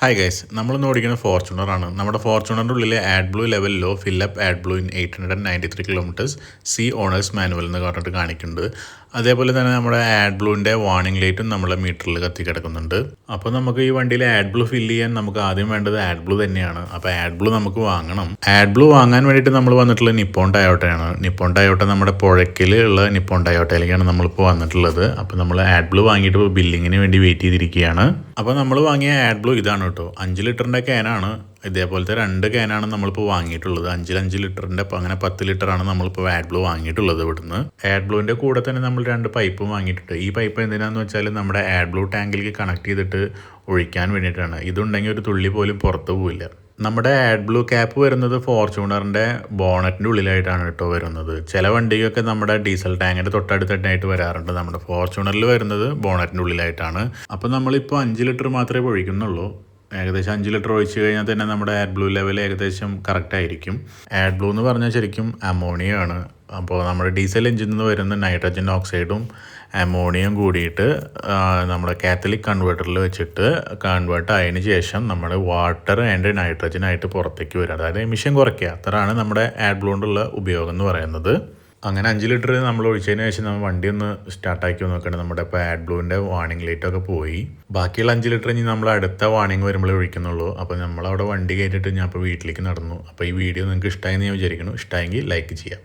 Hi guys, നമ്മളിന്ന് ഓടിക്കുന്ന ഫോർച്യൂണറാണ്. നമ്മുടെ ഫോർച്യൂണറിൻ്റെ ഉള്ളിൽ AdBlue level low fill up AdBlue in 893 kilometres see owner's manual എന്ന് പറഞ്ഞിട്ട് കാണിക്കുന്നുണ്ട്. അതേപോലെ തന്നെ നമ്മുടെ ആഡ് ബ്ലൂവിൻ്റെ വാർണിംഗ് ലൈറ്റും നമ്മളെ മീറ്ററിൽ കത്തി കിടക്കുന്നുണ്ട്. അപ്പോൾ നമുക്ക് ഈ വണ്ടിയിൽ ആഡ് ബ്ലൂ ഫില്ല് ചെയ്യാൻ നമുക്ക് ആദ്യം വേണ്ടത് ആഡ് ബ്ലൂ തന്നെയാണ്. അപ്പോൾ ആഡ് ബ്ലൂ നമുക്ക് വാങ്ങണം. ആഡ് ബ്ലൂ വാങ്ങാൻ വേണ്ടിയിട്ട് നമ്മൾ വന്നിട്ടുള്ളത് നിപ്പോൺ ടയോട്ടയാണ്. നിപ്പോൺ ടയോട്ട നമ്മുടെ പുഴയ്ക്കലുള്ള നിപ്പോൺ ടയോട്ടയിലേക്കാണ് നമ്മളിപ്പോൾ വന്നിട്ടുള്ളത്. അപ്പോൾ നമ്മൾ ആഡ് ബ്ലൂ വാങ്ങിയിട്ട് ബില്ലിങ്ങിന് വേണ്ടി വെയിറ്റ് ചെയ്തിരിക്കുകയാണ്. അപ്പോൾ നമ്മൾ വാങ്ങിയ ആഡ് ബ്ലൂ ഇതാണ് കേട്ടോ. 5 ലിറ്ററിൻ്റെ ക്യാനാണ്. ഇതേപോലത്തെ 2 ക്യാനാണ് നമ്മളിപ്പോൾ വാങ്ങിയിട്ടുള്ളത്. 5 ലിറ്ററിൻ്റെ അങ്ങനെ 10 ലിറ്ററാണ് നമ്മളിപ്പോൾ ആഡ് ബ്ലൂ വാങ്ങിയിട്ടുള്ളത് ഇവിടുന്ന്. ആഡ് ബ്ലൂവിൻ്റെ കൂടെ തന്നെ നമ്മൾ 2 പൈപ്പും വാങ്ങിയിട്ടുണ്ട്. ഈ പൈപ്പ് എന്തിനാണെന്ന് വെച്ചാൽ നമ്മുടെ ആഡ് ബ്ലൂ ടാങ്കിലേക്ക് കണക്ട് ചെയ്തിട്ട് ഒഴിക്കാൻ വേണ്ടിയിട്ടാണ്. ഇതുണ്ടെങ്കിൽ ഒരു തുള്ളി പോലും പുറത്ത് പോവില്ല. നമ്മുടെ ആഡ് ബ്ലൂ ക്യാപ്പ് വരുന്നത് ഫോർച്യൂണറിൻ്റെ ബോണറ്റിൻ്റെ ഉള്ളിലായിട്ടാണ് കേട്ടോ വരുന്നത്. ചില വണ്ടിക്കൊക്കെ നമ്മുടെ ഡീസൽ ടാങ്കിൻ്റെ തൊട്ടടുത്തായിട്ട് വരാറുണ്ട്. നമ്മുടെ ഫോർച്യൂണറിൽ വരുന്നത് ബോണറ്റിൻ്റെ ഉള്ളിലായിട്ടാണ്. അപ്പോൾ നമ്മളിപ്പോൾ 5 ലിറ്റർ മാത്രമേ ഒഴിക്കുന്നുള്ളൂ. ഏകദേശം 5 ലിറ്റർ ഒഴിച്ച് കഴിഞ്ഞാൽ തന്നെ നമ്മുടെ ആഡ് ബ്ലൂ ലെവൽ ഏകദേശം കറക്റ്റ് ആയിരിക്കും. ആഡ് ബ്ലൂ എന്ന് പറഞ്ഞാൽ ശരിക്കും അമോണിയ ആണ്. അപ്പോൾ നമ്മുടെ ഡീസൽ എഞ്ചിനിൽ നിന്ന് വരുന്ന നൈട്രജൻ ഓക്സൈഡും അമോണിയം കൂടിയിട്ട് നമ്മുടെ കാത്തലിക് കൺവേർട്ടറിൽ വെച്ചിട്ട് കൺവേർട്ട് ആയതിനു ശേഷം നമ്മുടെ വാട്ടർ ആൻഡ് നൈട്രജൻ ആയിട്ട് പുറത്തേക്ക് വരും. അതായത് എമിഷൻ കുറയ്ക്കുക. അത്രയാണ് നമ്മുടെ ആഡ് ബ്ലൂ കൊണ്ടുള്ള ഉപയോഗം എന്ന് പറയുന്നത്. അങ്ങനെ 5 ലിറ്റർ നമ്മൾ ഒഴിച്ചതിന് ശേഷം നമ്മൾ വണ്ടി ഒന്ന് സ്റ്റാർട്ടാക്കി നോക്കണം. നമ്മുടെ ഇപ്പോൾ ആഡ് ബ്ലൂവിൻ്റെ വാർണിംഗ് ലൈറ്റൊക്കെ പോയി. ബാക്കിയുള്ള 5 ലിറ്റർ ഇനി നമ്മൾ അടുത്ത വാർണിംഗ് വരുമ്പോഴേ ഒഴിക്കുന്നുള്ളൂ. അപ്പോൾ നമ്മളവിടെ വണ്ടി കയറ്റിയിട്ട് ഞാൻ ഇപ്പോൾ വീട്ടിലേക്ക് നടന്നു. അപ്പോൾ ഈ വീഡിയോ നിങ്ങൾക്ക് ഇഷ്ടമായെന്ന് ഞാൻ വിചാരിക്കുന്നു. ഇഷ്ടമായെങ്കിൽ ലൈക്ക് ചെയ്യാം.